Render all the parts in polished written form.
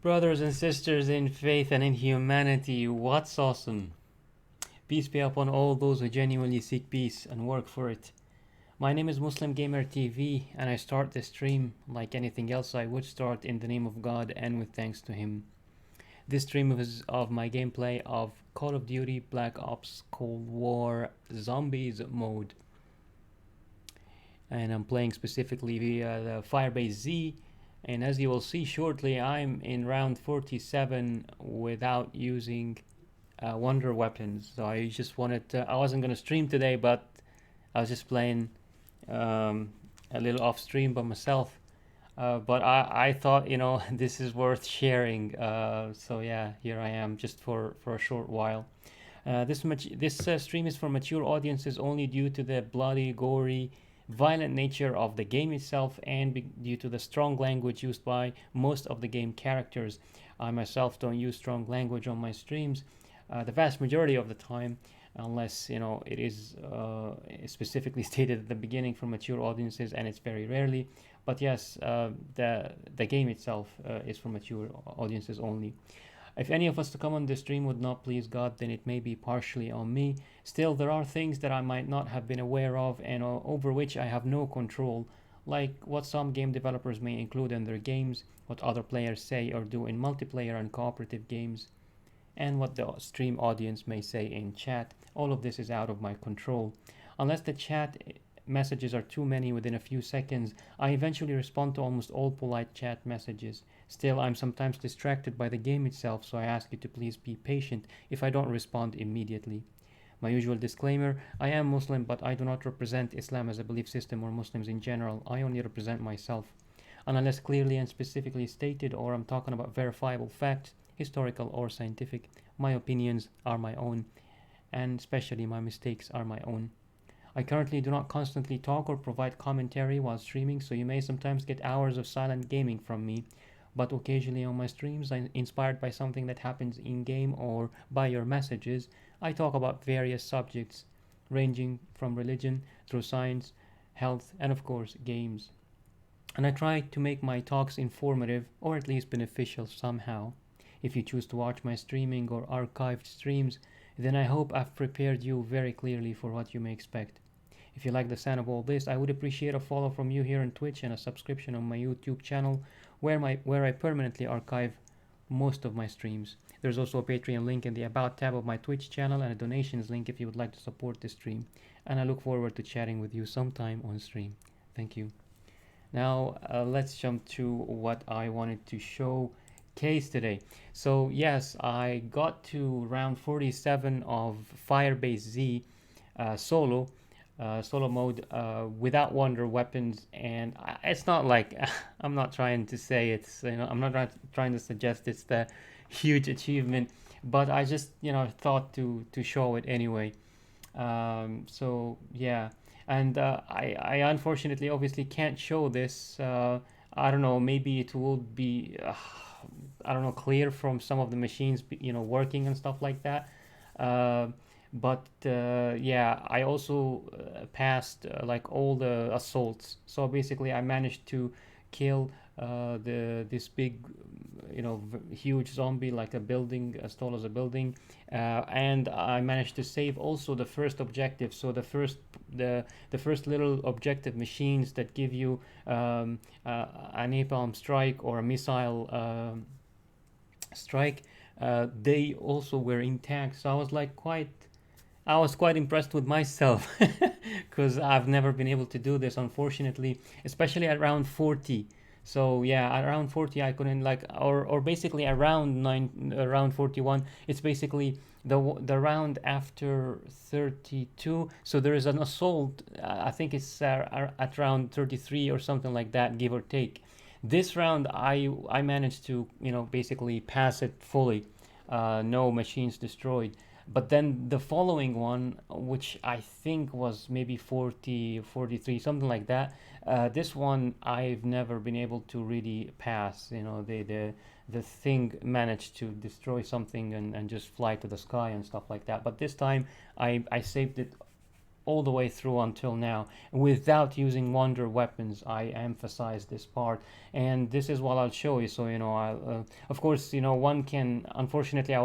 Brothers and sisters in faith and in humanity, what's awesome? Peace be upon all those who genuinely seek peace and work for it. My name is Muslim Gamer TV, and I start this stream like anything else I would start in the name of God and with thanks to Him. This stream is of my gameplay of Call of Duty Black Ops Cold War Zombies mode. And I'm playing specifically via the Firebase Z. And as you will see shortly, I'm in round 47 without using wonder weapons. So I just wanted to, I wasn't going to stream today, but I was just playing a little off stream by myself. But I thought, this is worth sharing. So yeah, here I am just for a short while. This stream is for mature audiences only due to the bloody, gory, violent nature of the game itself and due to the strong language used by most of the game characters. I myself don't use strong language on my streams the vast majority of the time, unless it is specifically stated at the beginning for mature audiences, and it's very rarely. But yes, the game itself is for mature audiences only. If any of us to come on this stream would not please God, then it may be partially on me. Still, there are things that I might not have been aware of and over which I have no control, like what some game developers may include in their games, what other players say or do in multiplayer and cooperative games, and what the stream audience may say in chat. All of this is out of my control. Unless the chat messages are too many within a few seconds, I eventually respond to almost all polite chat messages. Still, I'm sometimes distracted by the game itself, so I ask you to please be patient if I don't respond immediately. My usual disclaimer: I am Muslim, but I do not represent Islam as a belief system or Muslims in general. I only represent myself. And unless clearly and specifically stated, or I'm talking about verifiable facts, historical or scientific, my opinions are my own, and especially my mistakes are my own. I currently do not constantly talk or provide commentary while streaming, so you may sometimes get hours of silent gaming from me. But occasionally on my streams, I'm inspired by something that happens in game or by your messages. I talk about various subjects, ranging from religion through science, health, and of course, games. And I try to make my talks informative or at least beneficial somehow. If you choose to watch my streaming or archived streams, then I hope I've prepared you very clearly for what you may expect. If you like the sound of all this, I would appreciate a follow from you here on Twitch and a subscription on my YouTube channel where I permanently archive most of my streams. There's also a Patreon link in the About tab of my Twitch channel and a donations link if you would like to support this stream. And I look forward to chatting with you sometime on stream. Thank you. Now let's jump to what I wanted to showcase today. So yes, I got to round 47 of Firebase Z solo solo mode without wonder weapons, and it's not like I'm not trying to say it's I'm not trying to suggest it's the huge achievement, but I just thought to show it anyway. So yeah, and I unfortunately obviously can't show this. I don't know, maybe it will be I don't know, clear from some of the machines working and stuff like that. Uh, but yeah, I also passed like all the assaults. So basically, I managed to kill the this big, huge zombie, like a building as tall as a building, and I managed to save also the first objective. So the first little objective machines that give you a napalm strike or a missile strike, they also were intact. So I was quite impressed with myself because I've never been able to do this, unfortunately, especially at round 40. So yeah, at round 40 I couldn't or basically around 41. It's basically the round after 32. So there is an assault. I think it's at round 33 or something like that, give or take. This round I managed to basically pass it fully, no machines destroyed. But then the following one, which I think was maybe 40, 43, something like that, this one I've never been able to really pass. The thing managed to destroy something and just fly to the sky and stuff like that. But this time I saved it all the way through until now without using wonder weapons. I emphasize this part, and this is what I'll show you. So of course, one can, unfortunately I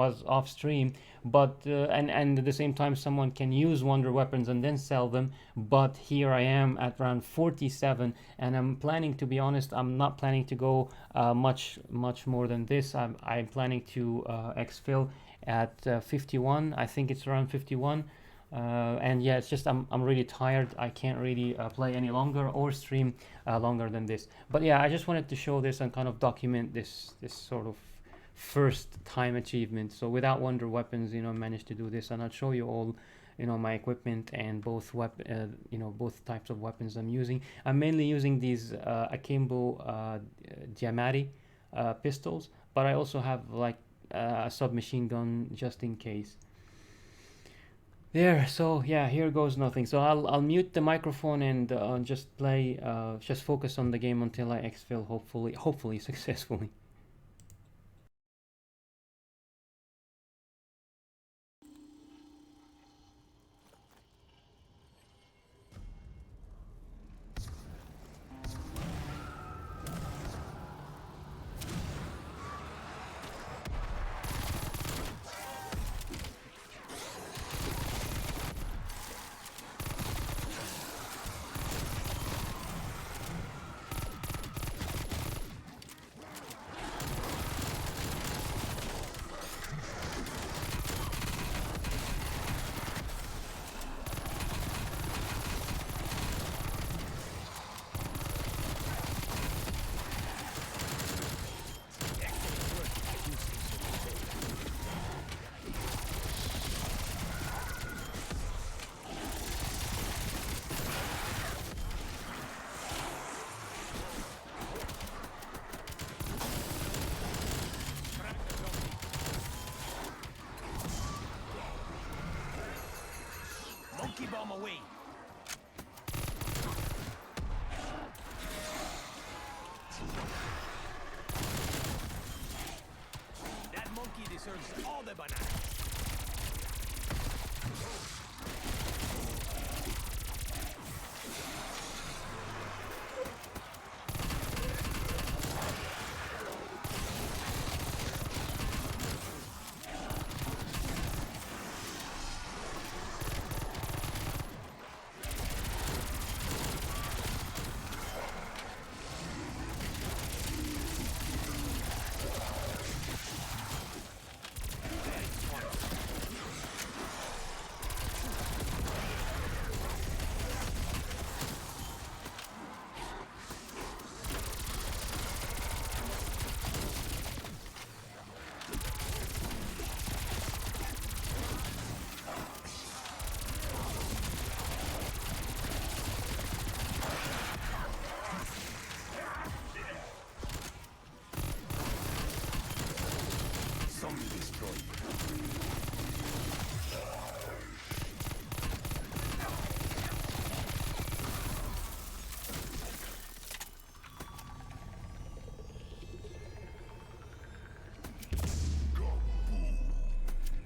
was off stream, but and at the same time someone can use wonder weapons and then sell them. But here I am at round 47, and I'm planning, to be honest, I'm not planning to go much more than this. I'm planning to exfil at 51. I think it's around 51. And yeah, it's just I'm really tired. I can't really play any longer or stream longer than this. But yeah, I just wanted to show this and kind of document this sort of first time achievement. So without wonder weapons, managed to do this, and I'll show you all my equipment and both both types of weapons I'm using. I'm mainly using these Akimbo Diamati pistols, but I also have like a submachine gun just in case. There, so yeah, here goes nothing. So I'll mute the microphone and just play, just focus on the game until I exfil, hopefully successfully. Monkey bomb away. That monkey deserves all the bananas.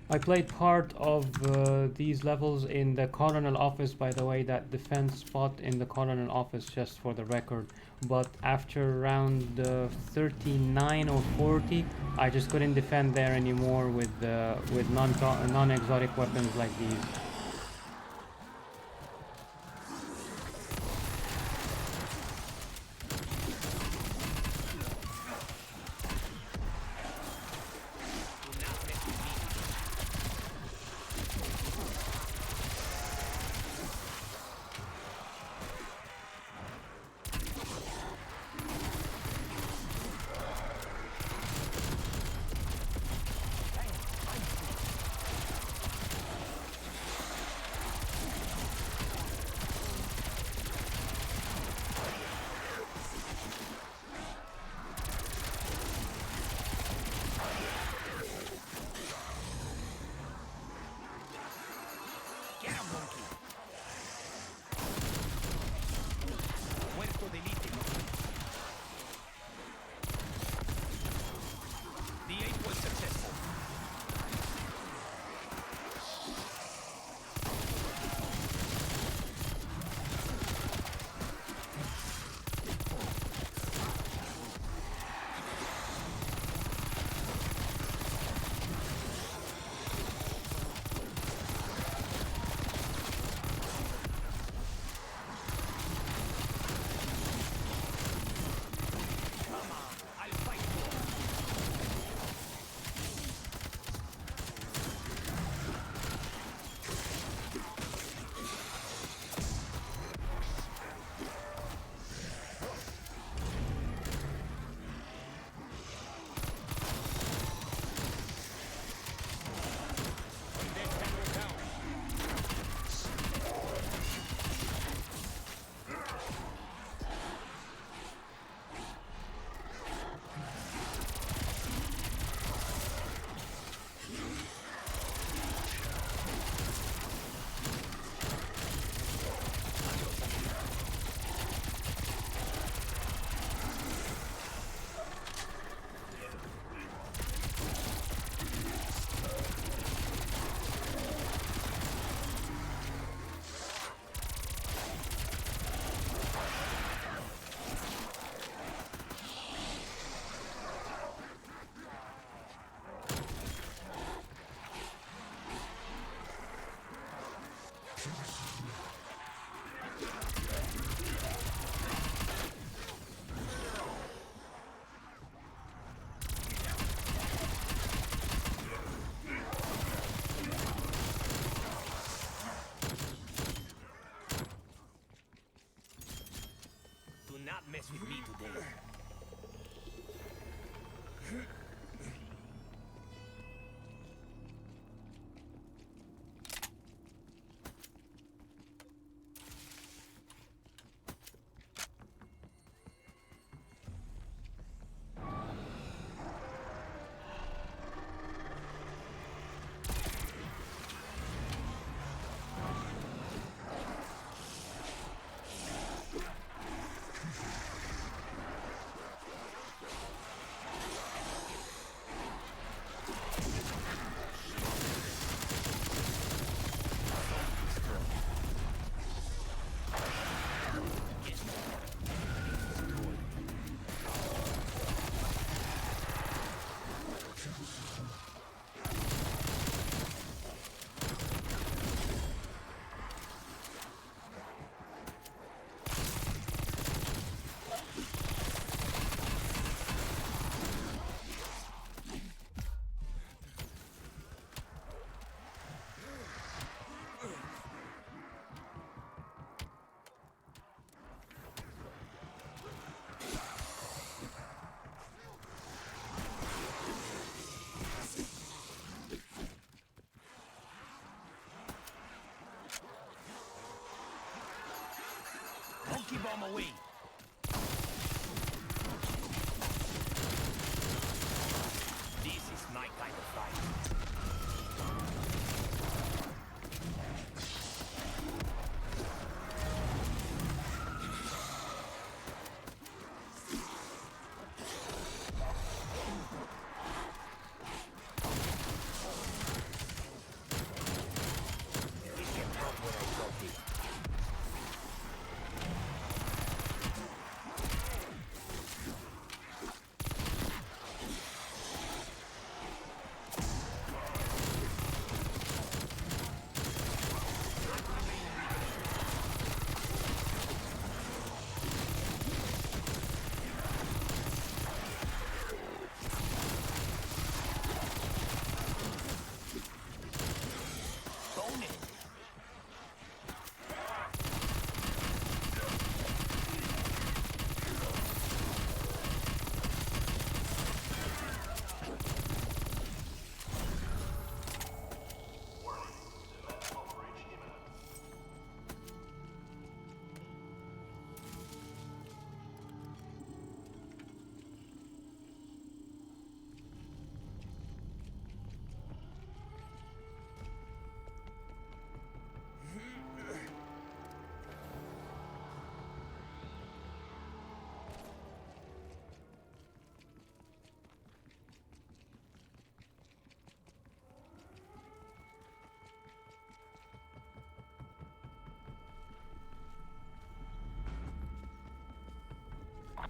I played part of these levels in the colonel office, by the way, that defense spot in the colonel office, just for the record. But after round 39 or 40, I just couldn't defend there anymore with non-exotic weapons like these.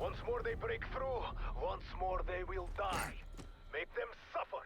Once more they break through, once more they will die. Make them suffer.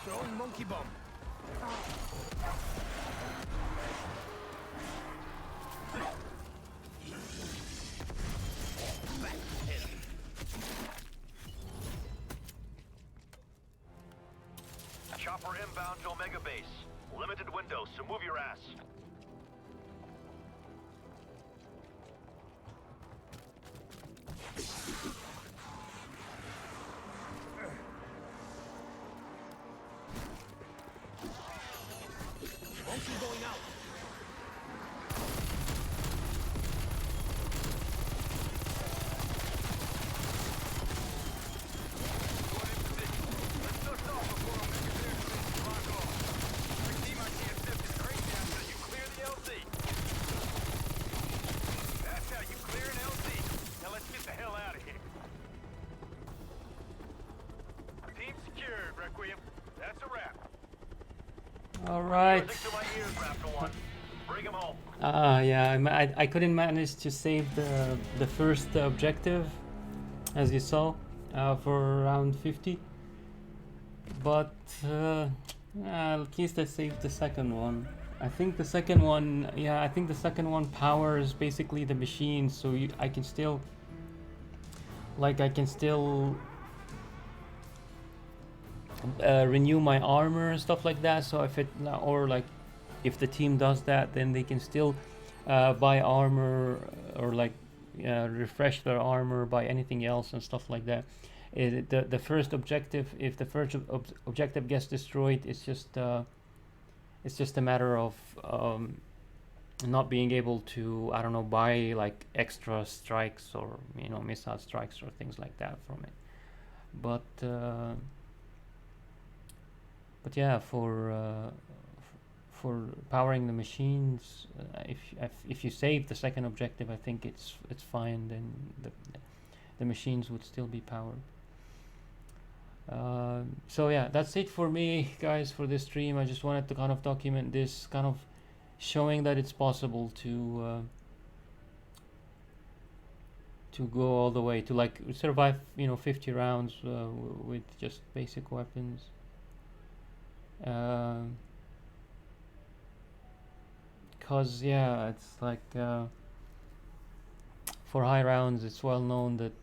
Throwing monkey bomb. Chopper inbound to Omega Base. Limited windows, so move your ass. Monkey going out. All right. Yeah, I couldn't manage to save the first objective, as you saw, for round 50. But at least I saved the second one. I think the second one, yeah, I think the second one powers basically the machine, so I can still, like, renew my armor and stuff like that. So if it, or like if the team does that, then they can still buy armor, or like refresh their armor, buy anything else and stuff like that. The first objective, if the first objective gets destroyed, it's just a matter of not being able to, I don't know, buy like extra strikes, or missile strikes or things like that from it. But yeah, for powering the machines, if you save the second objective, I think it's fine. Then the machines would still be powered. So yeah, that's it for me, guys, for this stream. I just wanted to kind of document this, kind of showing that it's possible to go all the way to like survive 50 rounds with just basic weapons. Cause yeah, it's like for high rounds, it's well known that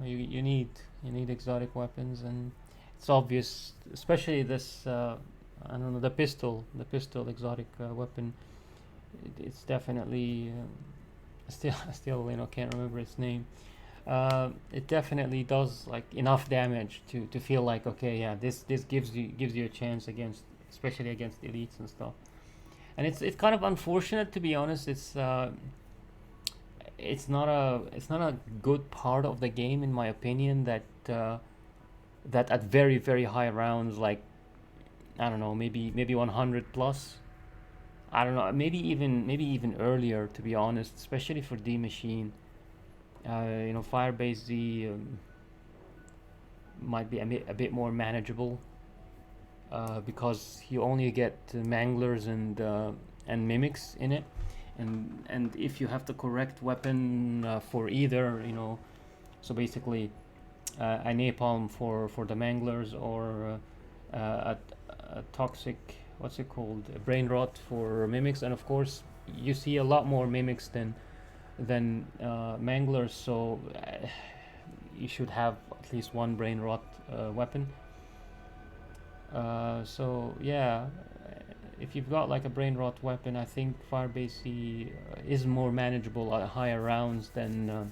you need exotic weapons, and it's obvious, especially this I don't know, the pistol exotic weapon. It's definitely I still can't remember its name. It definitely does like enough damage to feel like, okay, yeah, this gives you a chance against, especially against elites and stuff. And it's kind of unfortunate, to be honest. It's not a good part of the game, in my opinion, that that at very very high rounds, like I don't know, maybe 100 plus, I don't know, maybe even earlier, to be honest, especially for D machine. Firebase Z might be a bit more manageable because you only get manglers and mimics in it, and if you have the correct weapon for either, so basically a napalm for the manglers, or a toxic, what's it called, a brain rot for mimics. And of course you see a lot more mimics than manglers, so you should have at least one brain rot weapon. So yeah, if you've got like a brain rot weapon, I think Firebase C is more manageable at higher rounds than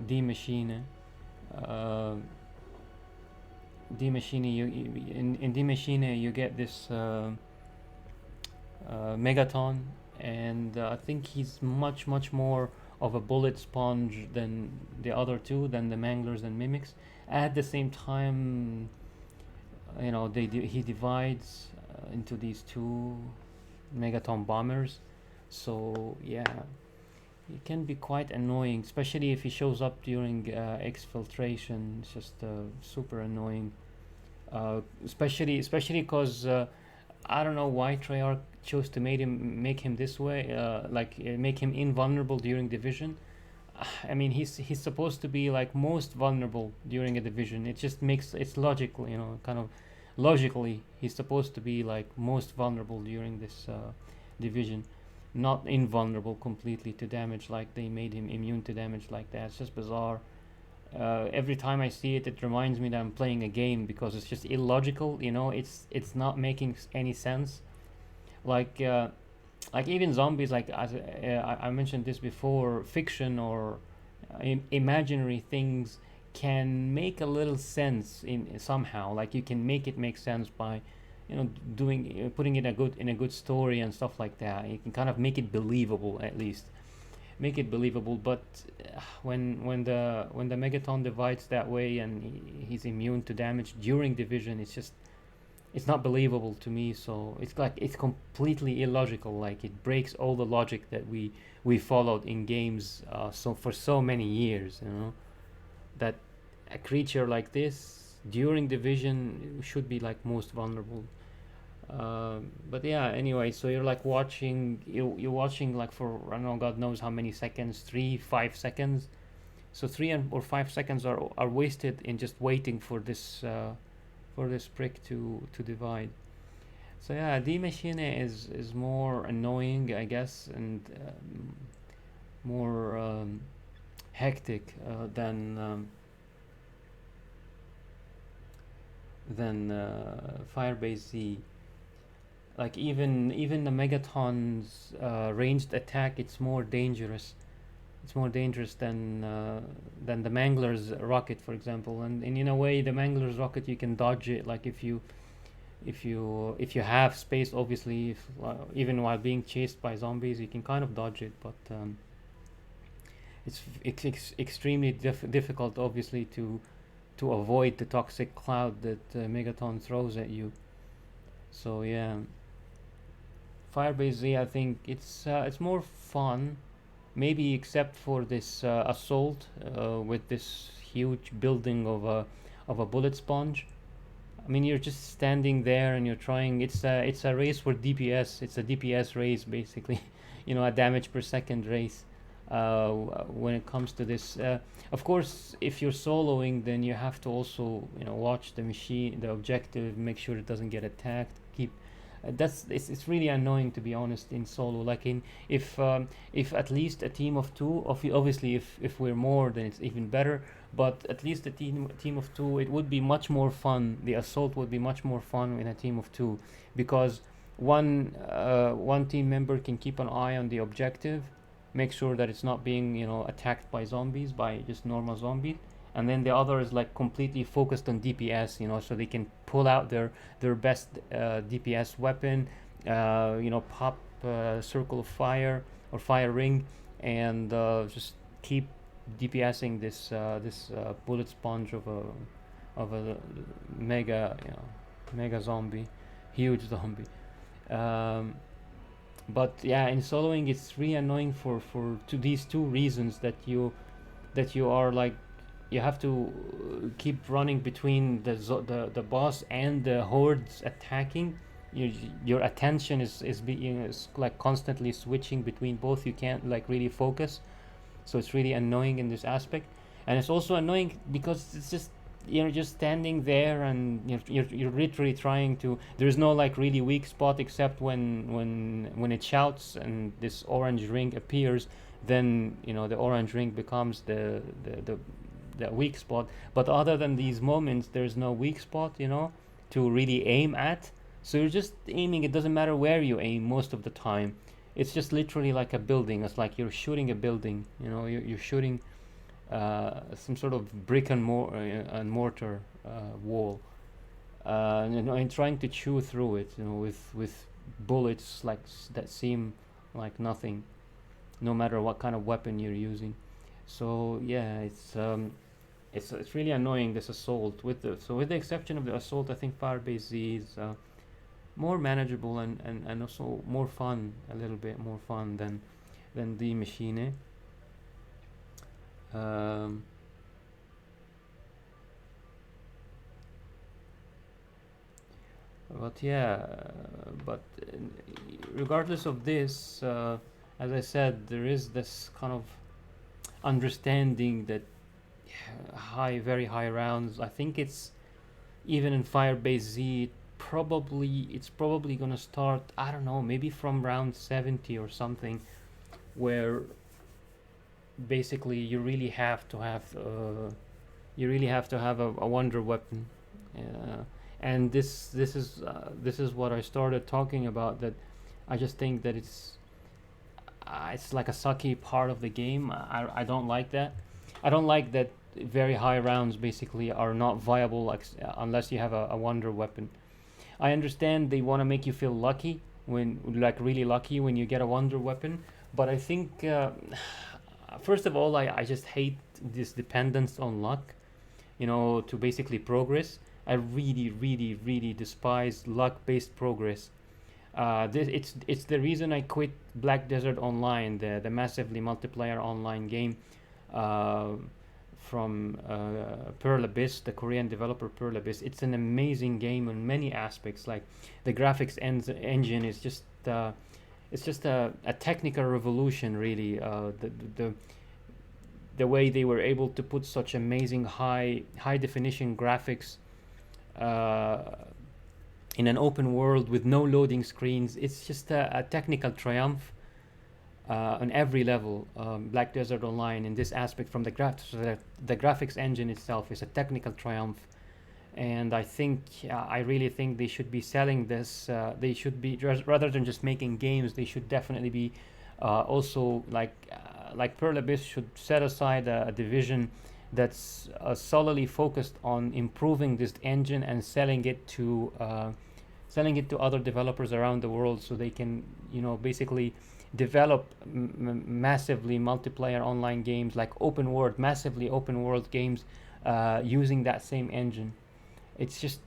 D Machine. D Machine, in D Machine you get this Megaton, and I think he's much more of a bullet sponge than the other two, than the manglers and mimics. At the same time, he divides into these two Megaton bombers. So yeah, it can be quite annoying, especially if he shows up during exfiltration. It's just super annoying, especially because I don't know why Treyarch chose to make him this way, make him invulnerable during division. I mean, he's supposed to be like most vulnerable during a division. It just makes it's logical, kind of logically he's supposed to be like most vulnerable during this division, not invulnerable completely to damage, like they made him immune to damage like that. It's just bizarre. Every time I see it, it reminds me that I'm playing a game, because it's just illogical. It's not making any sense. Like even zombies, like as I mentioned this before, fiction or imaginary things can make a little sense in somehow. Like you can make it make sense by doing putting it in a good story and stuff like that. You can kind of make it believable, at least make it believable. But when the Megaton divides that way, and he's immune to damage during division, it's not believable to me. So it's completely illogical. Like it breaks all the logic that we followed in games so for so many years, that a creature like this during division should be like most vulnerable. But yeah, anyway, so you're like you're watching like for, I don't know, God knows how many seconds, 5 seconds. So 3 or 5 seconds are wasted in just waiting for this prick to divide. So yeah, D Machine is more annoying, I guess, and more hectic than Firebase Z. Like even the Megaton's ranged attack, it's more dangerous. It's more dangerous than the Mangler's rocket, for example. And in a way, the Mangler's rocket you can dodge it. Like if you have space, obviously, if, even while being chased by zombies, you can kind of dodge it. But it's extremely difficult, obviously, to avoid the toxic cloud that Megaton throws at you. So yeah, Firebase Z, I think it's more fun, maybe except for this assault with this huge building of a bullet sponge. I mean, you're just standing there and you're trying. It's a race for DPS. It's a DPS race, basically. A damage per second race. When it comes to this, of course, if you're soloing, then you have to also watch the machine, the objective, make sure it doesn't get attacked. Keep it's really annoying, to be honest, in solo. Like if at least a team of two, obviously if we're more, then it's even better. But at least a team of two, it would be much more fun. The assault would be much more fun in a team of two, because one team member can keep an eye on the objective, make sure that it's not being attacked by zombies, by just normal zombies, and then the other is like completely focused on DPS, so they can pull out their best DPS weapon, pop circle of fire or fire ring, and just keep DPSing this bullet sponge of a mega mega zombie, huge zombie. Um, but yeah, in soloing it's really annoying for these two reasons, that you are like, you have to keep running between the boss and the hordes attacking. Your attention is like constantly switching between both. You can't like really focus, so it's really annoying in this aspect. And it's also annoying because it's just you're just standing there, and you're literally trying to, there's no like really weak spot, except when it shouts and this orange ring appears, then the orange ring becomes the weak spot. But other than these moments, there's no weak spot to really aim at. So you're just aiming. It doesn't matter where you aim most of the time. It's just literally like a building. It's like you're shooting a building. You're shooting some sort of brick and mortar wall, and trying to chew through it, with bullets like that seem like nothing, no matter what kind of weapon you're using. So yeah, it's really annoying, this assault. With the exception of the assault, I think Firebase Z is more manageable, and also more fun, a little bit more fun than the machine. Um, but yeah, but regardless of this, as I said, there is this kind of understanding that very high rounds. I think it's even in Firebase Z. It's probably gonna start. I don't know, maybe from round 70 or something, where basically you really have to have a wonder weapon. And this is what I started talking about, that I just think that it's like a sucky part of the game. I don't like that. I don't like that very high rounds basically are not viable unless you have a wonder weapon. I understand they want to make you feel lucky, really lucky when you get a wonder weapon, but I think first of all, I just hate this dependence on luck, to basically progress. I really, really, really despise luck-based progress. It's the reason I quit Black Desert Online, the massively multiplayer online game from Pearl Abyss, the Korean developer Pearl Abyss. It's an amazing game in many aspects. Like the graphics engine is just it's just a technical revolution, really. The way they were able to put such amazing high definition graphics in an open world with no loading screens. It's just a technical triumph on every level. Black Desert Online in this aspect, from the graphics engine itself, is a technical triumph, and I really think they should be selling this. They should be rather than just making games. They should definitely be also like Pearl Abyss should set aside a division that's solely focused on improving this engine and selling it to other developers around the world, so they can basically develop massively multiplayer online games, like massively open world games, using that same engine. It's just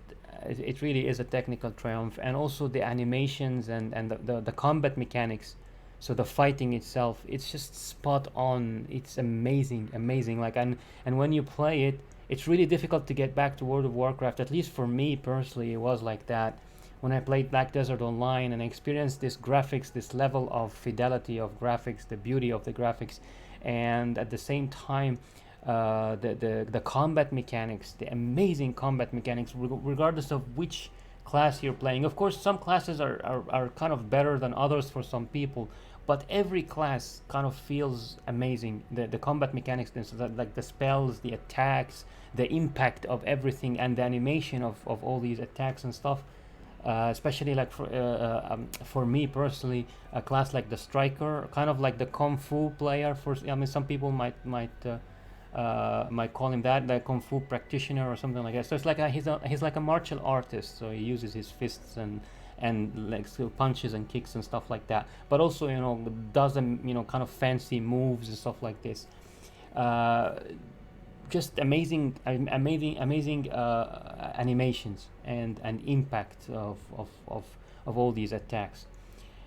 it really is a technical triumph. And also the animations and the combat mechanics, so the fighting itself, it's just spot on. It's amazing. Like, and when you play it, it's really difficult to get back to World of Warcraft. At least for me personally, it was like that when I played Black Desert Online and I experienced this graphics, this level of fidelity of graphics, the beauty of the graphics, and at the same time, the combat mechanics, the amazing combat mechanics, regardless of which class you're playing. Of course, some classes are kind of better than others for some people, but every class kind of feels amazing. The combat mechanics, like the spells, the attacks, the impact of everything, and the animation of all these attacks and stuff. Especially like for me personally, a class like the striker, kind of like the kung fu player. I mean, some people might call him that, the kung fu practitioner or something like that. So it's like he's like a martial artist. So he uses his fists and like so punches and kicks and stuff like that. But also does kind of fancy moves and stuff like this. Just amazing animations and impact of all these attacks.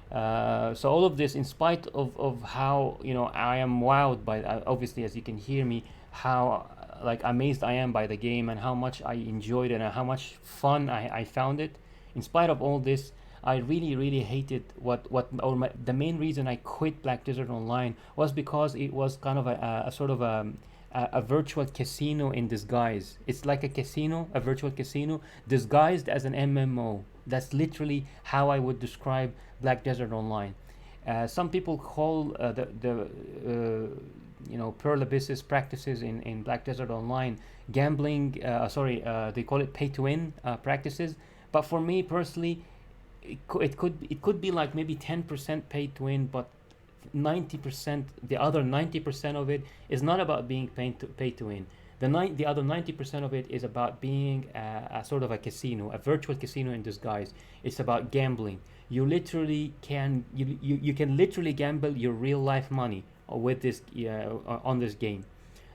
So all of this, in spite of how I am wowed by, obviously, as you can hear me, how like amazed I am by the game and how much I enjoyed it and how much fun I found it. In spite of all this, I really hated the main reason I quit Black Desert Online was because it was kind of a sort of a virtual casino in disguise. It's like a virtual casino disguised as an MMO. That's literally how I would describe Black Desert Online. Some people call the Pearl Abyss's practices in Black Desert Online gambling. They call it pay to win practices. But for me personally, it could be like maybe 10% pay to win, but 90%, the other 90% of it is not about being pay to win. The other 90% of it is about being a sort of a casino, a virtual casino in disguise. It's about gambling. You literally can you can literally gamble your real life money with this on this game.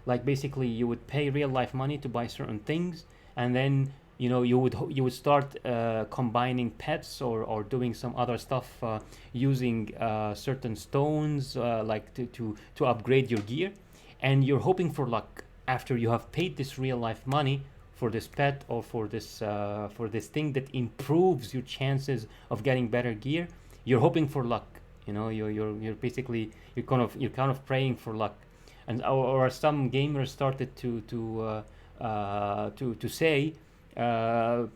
Like basically, you would pay real life money to buy certain things, and then you would start combining pets or doing some other stuff using certain stones like to upgrade your gear, and you're hoping for luck after you have paid this real life money for this pet or for this thing that improves your chances of getting better gear. You're hoping for luck. You're basically you're kind of praying for luck, and or some gamers started to say.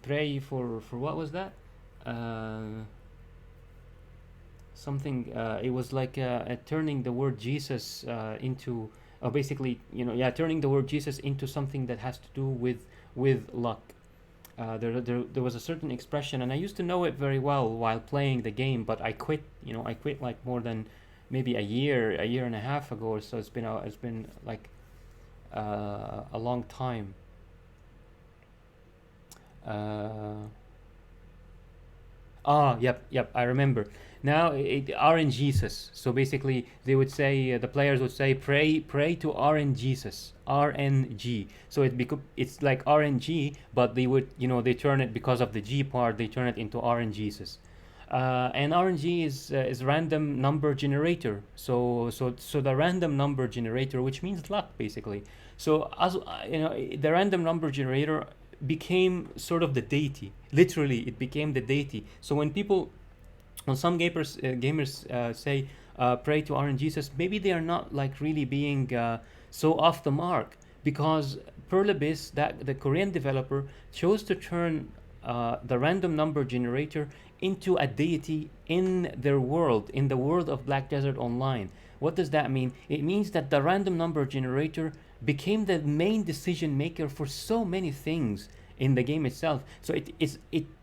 Pray for what was that? Something. It was like turning the word Jesus into basically turning the word Jesus into something that has to do with luck. There was a certain expression, and I used to know it very well while playing the game, but I quit. I quit like more than maybe a year and a half ago or so. It's been like a long time. Yep, I remember. Now RNGesus. So basically, they would say the players would say pray to RNGesus, RNG. So it's like RNG, but they would they turn it, because of the G part, they turn it into RNGesus. And RNG is random number generator. So the random number generator, which means luck basically. So as the random number generator became sort of the deity. Literally, it became the deity. So when some gamers say pray to RNGesus, maybe they are not like really being so off the mark, because Pearl Abyss, that the Korean developer, chose to turn the random number generator into a deity in their world, in the world of Black Desert Online. What does that mean? It means that the random number generator became the main decision maker for so many things in the game itself. So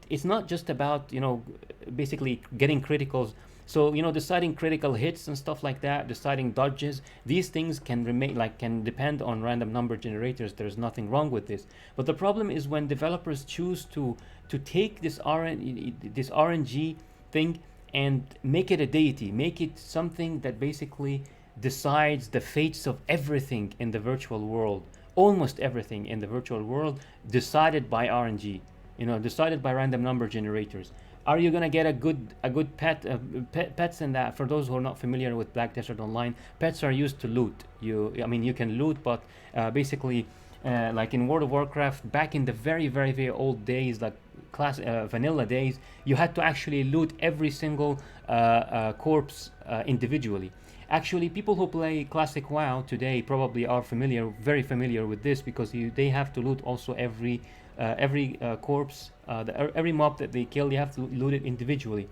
it's not just about, you know, basically getting criticals. So, you know, deciding critical hits and stuff like that, deciding dodges, these things can remain, like, can depend on random number generators. There's nothing wrong with this. But the problem is when developers choose to take this RNG thing and make it a deity, make it something that basically decides the fates of everything in the virtual world. Almost everything in the virtual world decided by RNG, you know, decided by random number generators. Are you gonna get a good pets in that? For those who are not familiar with Black Desert Online, pets are used to loot. I mean, you can loot, but basically, like in World of Warcraft, back in the very old days, like vanilla days, you had to actually loot every single corpse individually. Actually, people who play classic WoW today probably are very familiar with this, because they have to loot also every corpse, every mob that they kill. You have to loot it individually.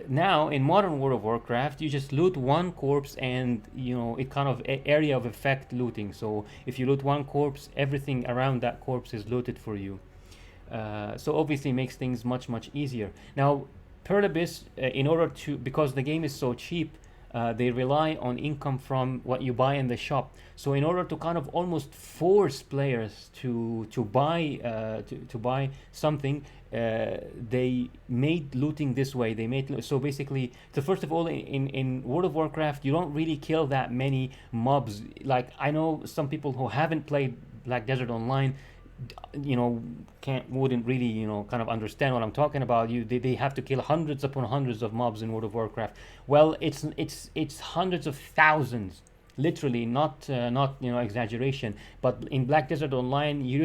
Now in modern World of Warcraft, you just loot one corpse, and you know, it kind of area of effect looting. So if you loot one corpse, everything around that corpse is looted for you. So obviously makes things much easier. Now Pearl Abyss, because the game is so cheap, they rely on income from what you buy in the shop. So in order to kind of almost force players to buy something, they made looting this way. So basically, so first of all, in World of Warcraft, you don't really kill that many mobs. Like, I know some people who haven't played Black Desert Online, you know, wouldn't really, you know, kind of understand what I'm talking about. They have to kill hundreds upon hundreds of mobs in World of Warcraft. Well, it's hundreds of thousands, literally, not you know, exaggeration. But in Black Desert Online, you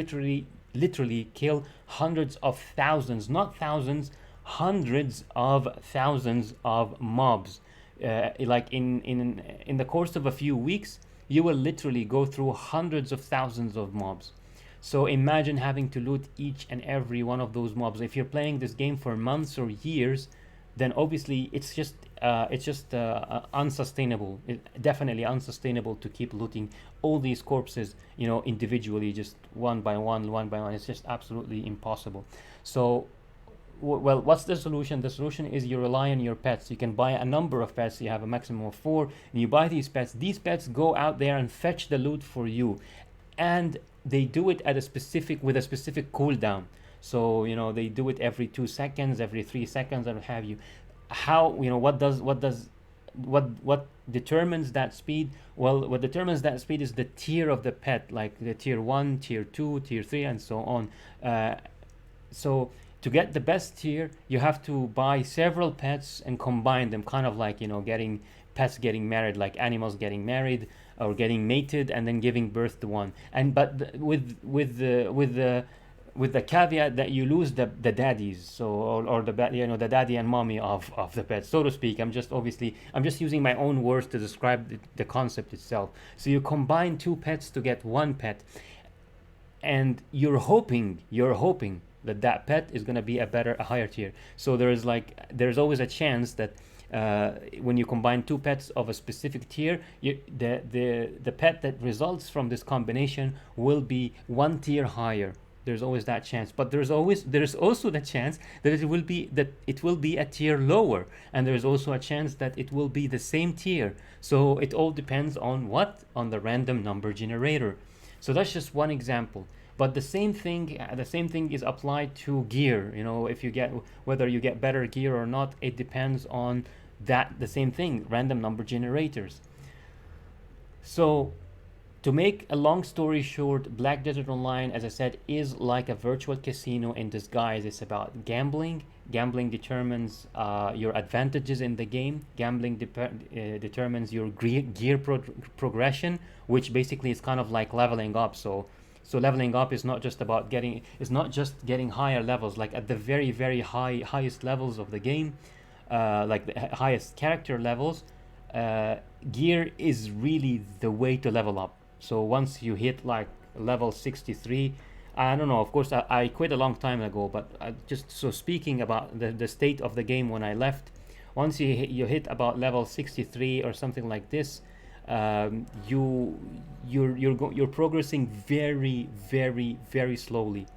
literally kill hundreds of thousands, not thousands, hundreds of thousands of mobs. Like in the course of a few weeks, you will literally go through hundreds of thousands of mobs. So imagine having to loot each and every one of those mobs. If you're playing this game for months or years, then obviously it's just unsustainable. Definitely unsustainable to keep looting all these corpses, you know, individually, just one by one. It's just absolutely impossible. So, well, what's the solution? The solution is you rely on your pets. You can buy a number of pets. You have a maximum of 4, and you buy these pets. These pets go out there and fetch the loot for you, and they do it with a specific cooldown. So, you know, they do it every 2 seconds, every 3 seconds, and what have you. How, you know, what determines that speed? Well, what determines that speed is the tier of the pet, like the tier 1, tier 2, tier 3, and so on. So to get the best tier, you have to buy several pets and combine them, kind of like, you know, pets getting married, like animals getting married or getting mated and then giving birth to one. With the caveat that you lose the daddies, so or the daddy and mommy of the pet, so to speak. I'm just using my own words to describe the concept itself. So you combine 2 pets to get 1 pet, and you're hoping that pet is going to be a higher tier. So there's always a chance that when you combine 2 pets of a specific tier, the pet that results from this combination will be 1 tier higher. There's always that chance, but there's also the chance that it will be a tier lower, and there's also a chance that it will be the same tier. So it all depends on the random number generator. So that's just one example. But the same thing is applied to gear. You know, whether you get better gear or not, it depends on the same thing, random number generators. So, to make a long story short, Black Desert Online, as I said, is like a virtual casino in disguise. It's about gambling. Gambling determines your advantages in the game. Gambling determines your gear progression, which basically is kind of like leveling up. So leveling up is not just getting higher levels. Like at the very highest levels of the game, like the highest character levels, gear is really the way to level up. So once you hit like level 63, I don't know, of course I quit a long time ago, but speaking about the state of the game when I left, once you hit about level 63 or something like this, you're progressing very, very, very slowly.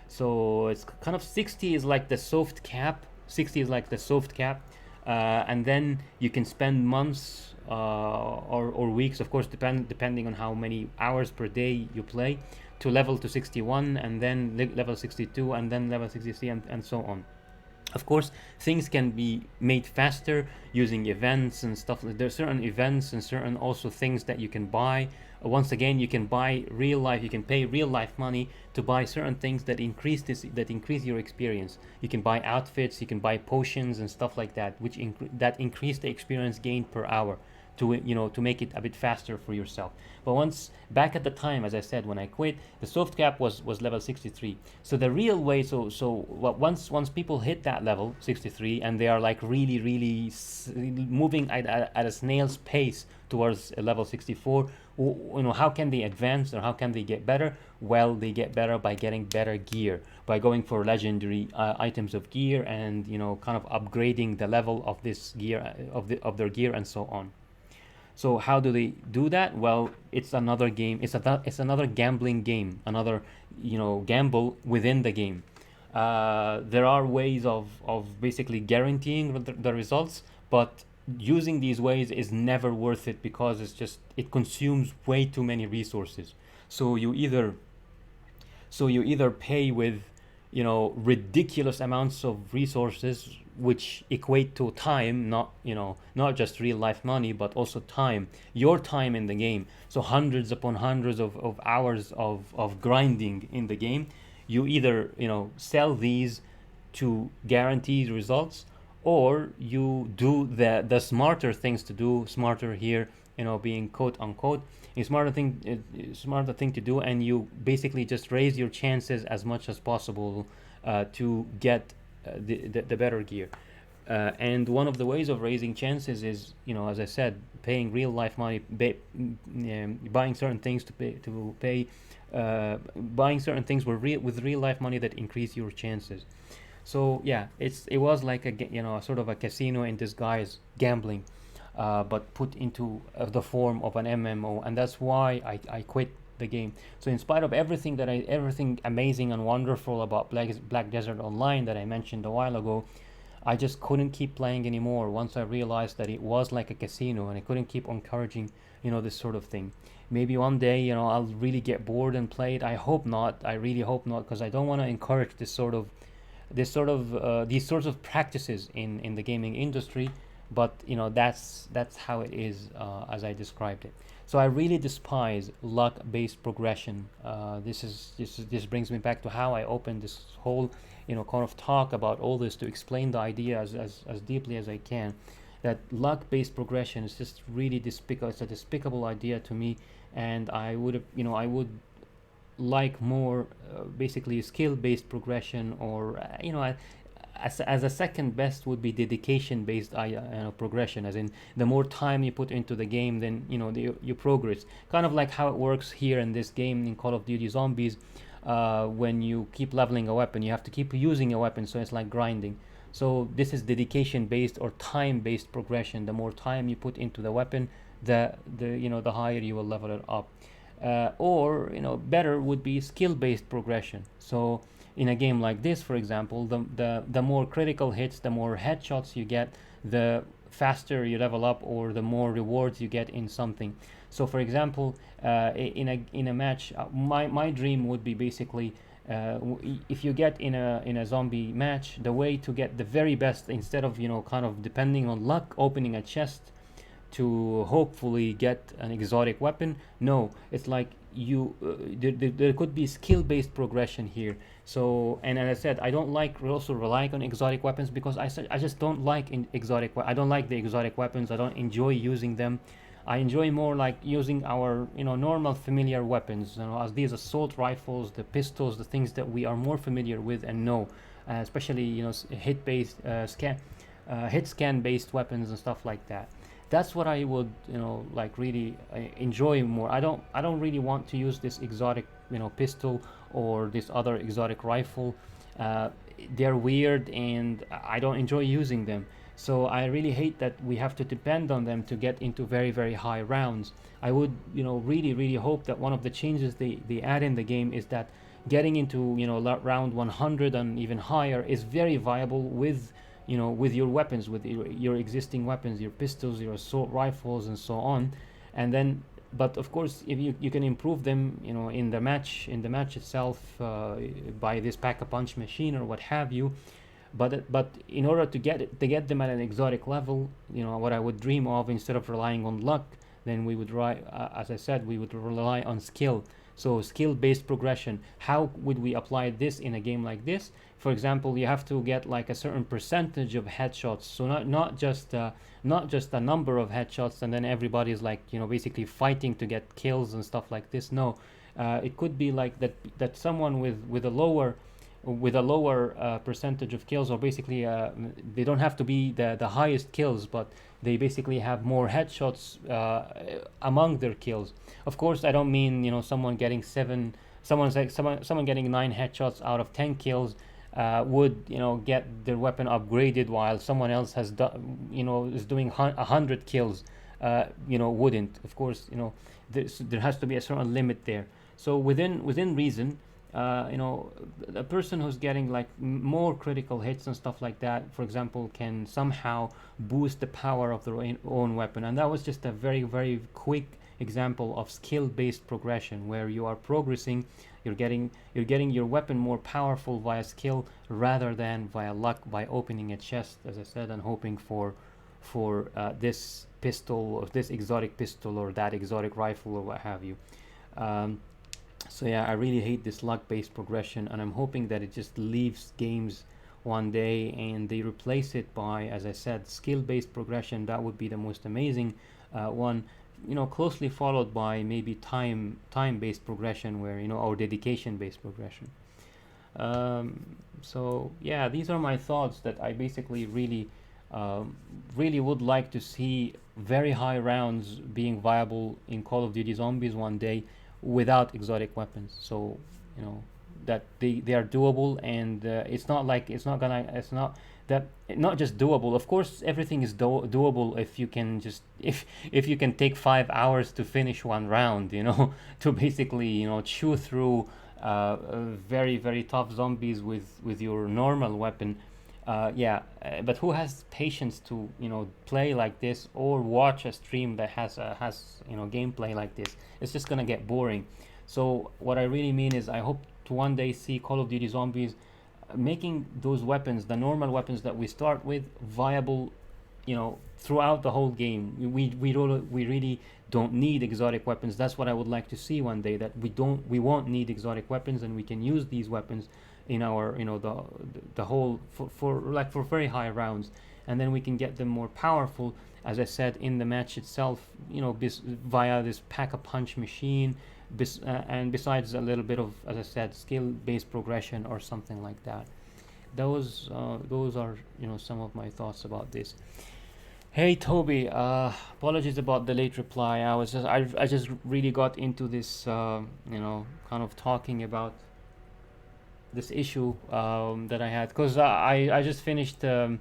So it's kind of 60 is like the soft cap. 60 is like the soft cap, and then you can spend months or weeks, of course, depending on how many hours per day you play, to level to 61, and then level 62, and then level 63, and so on. Of course, things can be made faster using events and stuff. There are certain events and certain also things that you can buy. Once again, you can buy real life. You can pay real life money to buy certain things that increase your experience. You can buy outfits. You can buy potions and stuff like that, which that increase the experience gained per hour to make it a bit faster for yourself. But once back at the time, as I said, when I quit, the soft cap was level 63. So the real way, once people hit that level 63 and they are like really moving at a snail's pace towards a level 64, how can they advance or how can they get better? Well, they get better by getting better gear, by going for legendary items of gear, and kind of upgrading the level of this gear, of their gear, and so on. So how do they do that? Well, it's another game. It's another gambling game. Another gamble within the game. There are ways of basically guaranteeing the results, but using these ways is never worth it because it consumes way too many resources. So you either pay with ridiculous amounts of resources which equate to time, not just real life money, but also time, your time in the game. So hundreds upon hundreds of hours of grinding in the game. You either sell these to guarantee results, or you do the smarter things to do. Smarter here being quote unquote a smarter thing to do, and you basically just raise your chances as much as possible to get the better gear. And one of the ways of raising chances is, as I said, paying real life money, buying certain things buying certain things with real life money that increase your chances. So yeah, it was like a sort of a casino in disguise, gambling, but put into the form of an MMO, and that's why I quit the game. So in spite of everything amazing and wonderful about Black Desert Online that I mentioned a while ago, I just couldn't keep playing anymore once I realized that it was like a casino, and I couldn't keep encouraging this sort of thing. Maybe one day I'll really get bored and play it. I hope not. I really hope not, because I don't want to encourage these sorts of practices in the gaming industry. But that's how it is, as I described it. So I really despise luck-based progression. This brings me back to how I opened this whole kind of talk about all this, to explain the idea as deeply as I can. That luck-based progression is just really despicable. It's a despicable idea to me, and I would like more basically skill-based progression, or as a second best would be dedication-based progression, as in the more time you put into the game, then you progress. Kind of like how it works here in this game in Call of Duty Zombies. When you keep leveling a weapon, you have to keep using a weapon, so it's like grinding. So this is dedication-based or time-based progression. The more time you put into the weapon, the higher you will level it up. Or better would be skill-based progression. So in a game like this, for example, the more critical hits, the more headshots you get, the faster you level up, or the more rewards you get in something. So for example, in a match, my dream would be basically, if you get in a zombie match, the way to get the very best, instead of kind of depending on luck, opening a chest to hopefully get an exotic weapon. No, it's like there could be skill-based progression here. So, and as I said, I don't like also relying on exotic weapons, because I just don't like I don't like the exotic weapons. I don't enjoy using them. I enjoy more like using our normal familiar weapons, as these assault rifles, the pistols, the things that we are more familiar with and know, especially hit-based hit scan-based weapons and stuff like that. That's what I would like really enjoy more. I don't really want to use this exotic pistol or this other exotic rifle. They're weird and I don't enjoy using them. So I really hate that we have to depend on them to get into very, very high rounds. I would, really, really hope that one of the changes they add in the game is that getting into, round 100 and even higher is very viable with, with your weapons, with your existing weapons, your pistols, your assault rifles, and so on. And then, but of course, if you can improve them, in the match itself, by this pack-a-punch machine or what have you. But in order to get them at an exotic level, what I would dream of, instead of relying on luck, then we would as I said, we would rely on skill. So skill-based progression. How would we apply this in a game like this? For example, you have to get like a certain percentage of headshots. So not just a number of headshots, and then everybody's like, basically fighting to get kills and stuff like this. No, it could be like that someone with a lower percentage of kills, or basically they don't have to be the highest kills, but they basically have more headshots among their kills. Of course, I don't mean someone getting someone getting 9 headshots out of 10 kills would get their weapon upgraded, while someone else has is doing 100 kills. Wouldn't. Of course, there has to be a certain limit there. So within reason, a person who's getting like more critical hits and stuff like that, for example, can somehow boost the power of their own weapon. And that was just a very, very quick example of skill-based progression, where you are progressing, you're getting your weapon more powerful via skill rather than via luck, by opening a chest, as I said, and hoping for this pistol, or this exotic pistol, or that exotic rifle, or what have you. So yeah, I really hate this luck-based progression, and I'm hoping that it just leaves games one day and they replace it by, as I said, skill-based progression. That would be the most amazing one, closely followed by maybe time-based progression, where or dedication-based progression. So yeah, these are my thoughts, that I basically really would like to see very high rounds being viable in Call of Duty Zombies one day, without exotic weapons. So that they are doable, and it's not just doable. Of course, everything is doable if you can just if you can take 5 hours to finish one round, to basically chew through very, very tough zombies with your normal weapon. But who has patience to play like this, or watch a stream that has gameplay like this? It's just gonna get boring. So what I really mean is, I hope to one day see Call of Duty Zombies making those weapons, the normal weapons that we start with, viable throughout the whole game. We really don't need exotic weapons. That's what I would like to see one day, that we won't need exotic weapons, and we can use these weapons in our the whole for very high rounds, and then we can get them more powerful, as I said, in the match itself, via this pack-a-punch machine, and besides a little bit of, as I said, skill-based progression or something like that. Those are some of my thoughts about this. Hey Toby, apologies about the late reply. I just really got into this kind of talking about this issue that I had, because I just finished a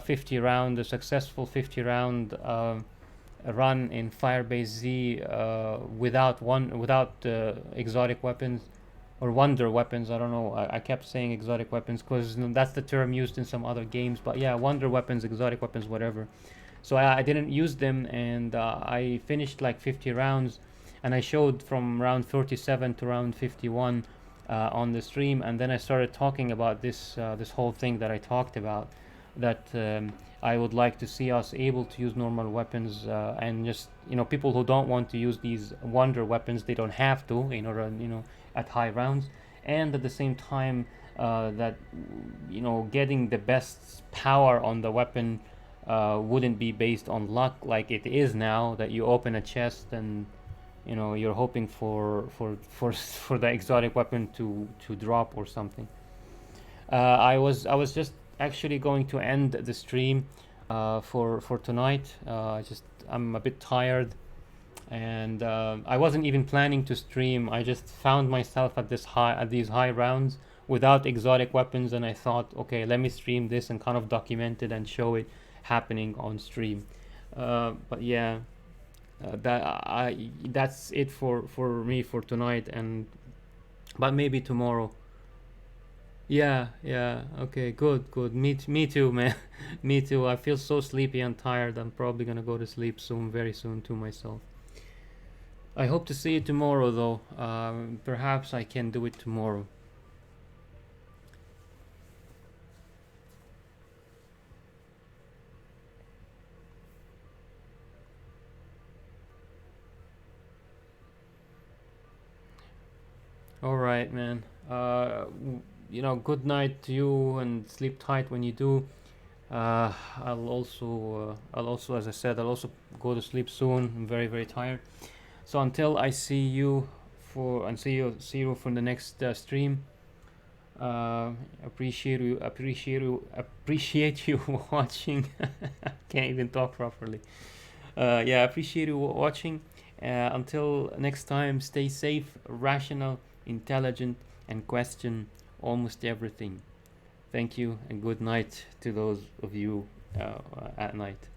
50 round, a successful 50 round run in Firebase Z without exotic weapons or wonder weapons. I don't know. I kept saying exotic weapons because that's the term used in some other games. But yeah, wonder weapons, exotic weapons, whatever. So I didn't use them, and I finished like 50 rounds, and I showed from round 37 to round 51 on the stream, and then I started talking about this whole thing that I talked about, that I would like to see us able to use normal weapons, and just people who don't want to use these wonder weapons, they don't have to in order at high rounds, and at the same time that getting the best power on the weapon wouldn't be based on luck like it is now, that you open a chest and you're hoping for the exotic weapon to drop or something. I was just actually going to end the stream for tonight. I'm a bit tired, and I wasn't even planning to stream. I just found myself at these high rounds without exotic weapons, and I thought, okay, let me stream this and kind of document it and show it happening on stream. But yeah, that's it for me for tonight, and but maybe tomorrow. Yeah, yeah. Okay, good. Me too, man. Me too. I feel so sleepy and tired. I'm probably gonna go to sleep soon, very soon, to myself. I hope to see you tomorrow, though. Perhaps I can do it tomorrow. All right, man. Good night to you, and sleep tight when you do. I'll also, as I said, I'll also go to sleep soon. I'm very, very tired. So until I see you see you for the next stream. Appreciate you watching. Can't even talk properly. Yeah, appreciate you watching. Until next time, stay safe, rational, intelligent, and question almost everything. Thank you, and good night to those of you at night.